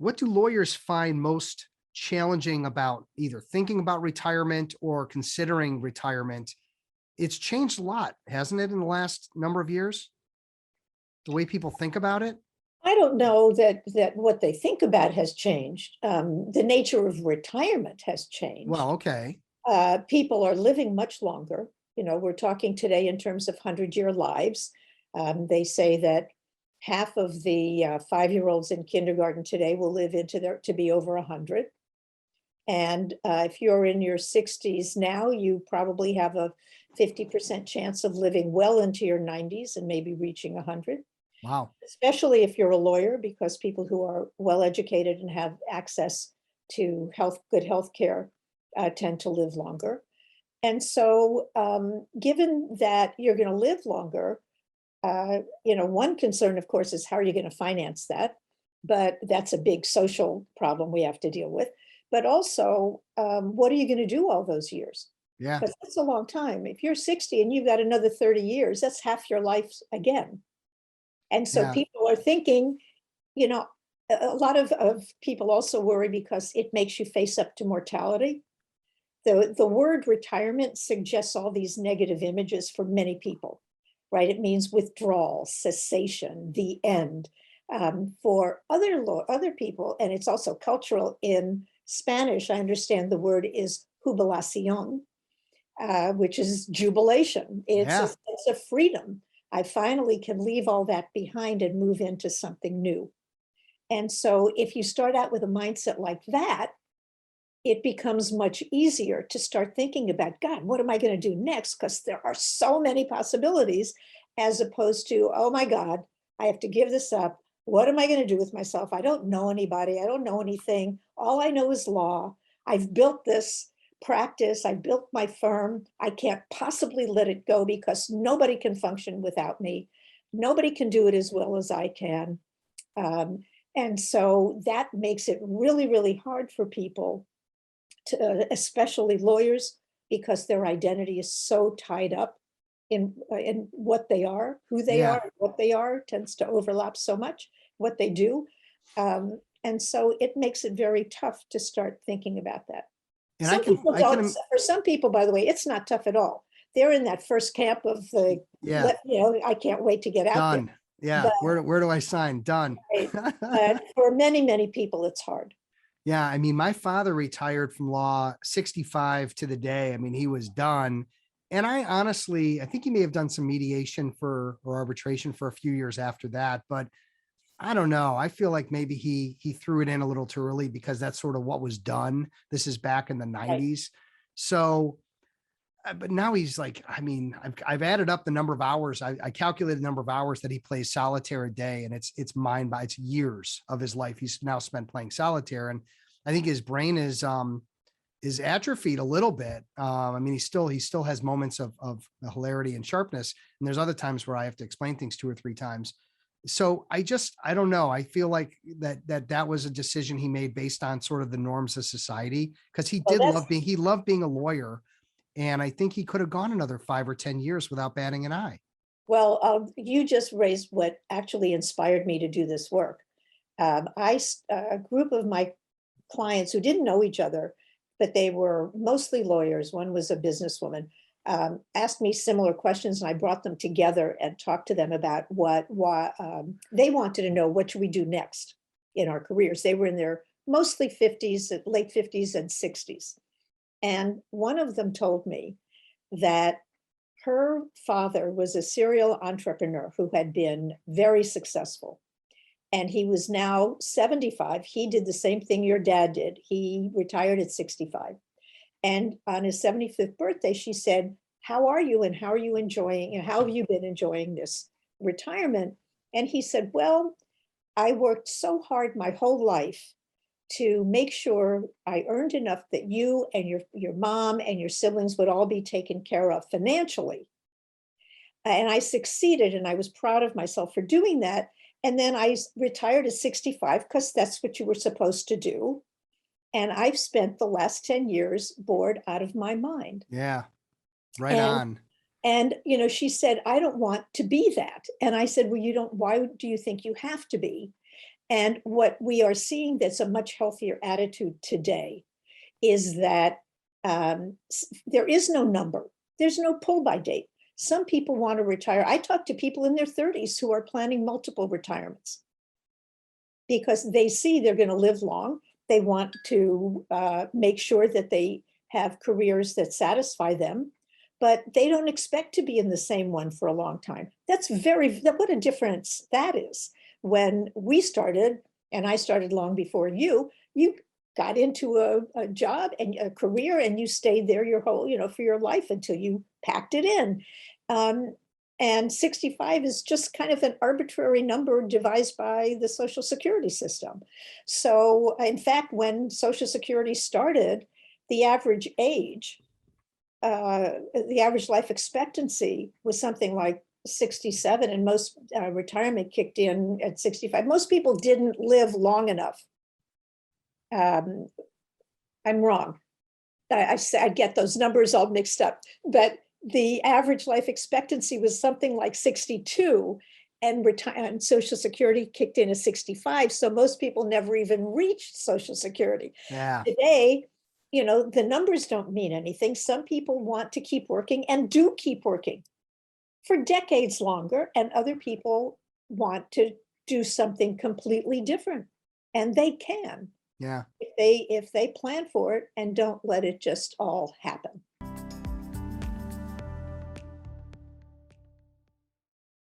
what do lawyers find most challenging about either thinking about retirement or considering retirement? It's changed a lot, hasn't it, in the last number of years? The way people think about it? I don't know that what they think about has changed. The nature of retirement has changed. Well, okay. People are living much longer. You know, we're talking today in terms of 100-year lives. They say that half of the 5-year-olds in kindergarten today will live to be over 100. And if you're in your 60s now, you probably have a 50% chance of living well into your 90s and maybe reaching 100. Wow. Especially if you're a lawyer, because people who are well educated and have access to good health care tend to live longer. And so given that you're going to live longer, one concern, of course, is how are you going to finance that? But that's a big social problem we have to deal with. But also, what are you going to do all those years? Yeah. Because that's a long time. If you're 60 and you've got another 30 years, that's half your life again. And so Yeah. people are thinking, a lot of people also worry because it makes you face up to mortality. The word retirement suggests all these negative images for many people, right? It means withdrawal, cessation, the end. For other people, and it's also cultural in Spanish, I understand the word is jubilación, which is jubilation. It's Yeah. a sense of freedom. I finally can leave all that behind and move into something new. And so if you start out with a mindset like that, it becomes much easier to start thinking about, God, what am I going to do next? Because there are so many possibilities, as opposed to, oh my God, I have to give this up. What am I going to do with myself? I don't know anybody. I don't know anything. All I know is law. I've built this practice. I built my firm. I can't possibly let it go because nobody can function without me. Nobody can do it as well as I can. And so that makes it really, really hard for people, especially lawyers, because their identity is so tied up in what they are, who they Yeah. are, what they are tends to overlap so much, what they do. And so it makes it very tough to start thinking about that. And Some people I don't. can, For some people, by the way, it's not tough at all. They're in that first camp of yeah, I can't wait to get out there. done. Yeah. But, Where do I sign? Done. but for many, many people, it's hard. Yeah. I mean, my father retired from law 65 to the day. I mean, he was done. And I think he may have done some mediation or arbitration for a few years after that, but I don't know. I feel like maybe he threw it in a little too early because that's sort of what was done. This is back in the 90s. So, but now he's like, I mean, I've added up the number of hours. I calculated the number of hours that he plays solitaire a day, and it's it's years of his life he's now spent playing solitaire. And I think his brain is atrophied a little bit. I mean, he still has moments of hilarity and sharpness. And there's other times where I have to explain things 2 or 3 times. So I don't know. I feel like that was a decision he made based on sort of the norms of society, because he loved being a lawyer. And I think he could have gone another 5 or 10 years without batting an eye. Well, you just raised what actually inspired me to do this work. A group of my clients who didn't know each other, but they were mostly lawyers. One was a businesswoman, asked me similar questions, and I brought them together and talked to them about why they wanted to know, what should we do next in our careers? They were in their mostly 50s, late 50s and 60s. And one of them told me that her father was a serial entrepreneur who had been very successful. And he was now 75. He did the same thing your dad did. He retired at 65. And on his 75th birthday, she said, how are you and how are you enjoying, and how have you been enjoying this retirement? And he said, well, I worked so hard my whole life to make sure I earned enough that you and your mom and your siblings would all be taken care of financially. And I succeeded, and I was proud of myself for doing that. And then I retired at 65 because that's what you were supposed to do. And I've spent the last 10 years bored out of my mind. Yeah. Right on. And, she said, I don't want to be that. And I said, well, why do you think you have to be? And what we are seeing that's a much healthier attitude today is that there is no number. There's no pull-by date. Some people want to retire. I talk to people in their 30s who are planning multiple retirements because they see they're going to live long. They want to make sure that they have careers that satisfy them, but they don't expect to be in the same one for a long time. What a difference that is. When we started, and I started long before you got into a job and a career and you stayed there your whole, for your life until you packed it in. And 65 is just kind of an arbitrary number devised by the Social Security system. So in fact, when Social Security started, the average age, the average life expectancy was something like 67, and most retirement kicked in at 65. Most people didn't live long enough. I'm wrong. I get those numbers all mixed up, but the average life expectancy was something like 62, and Social Security kicked in at 65. So most people never even reached Social Security. Yeah. Today, the numbers don't mean anything. Some people want to keep working and do keep working for decades longer, and other people want to do something completely different, and they can. Yeah. If they plan for it and don't let it just all happen.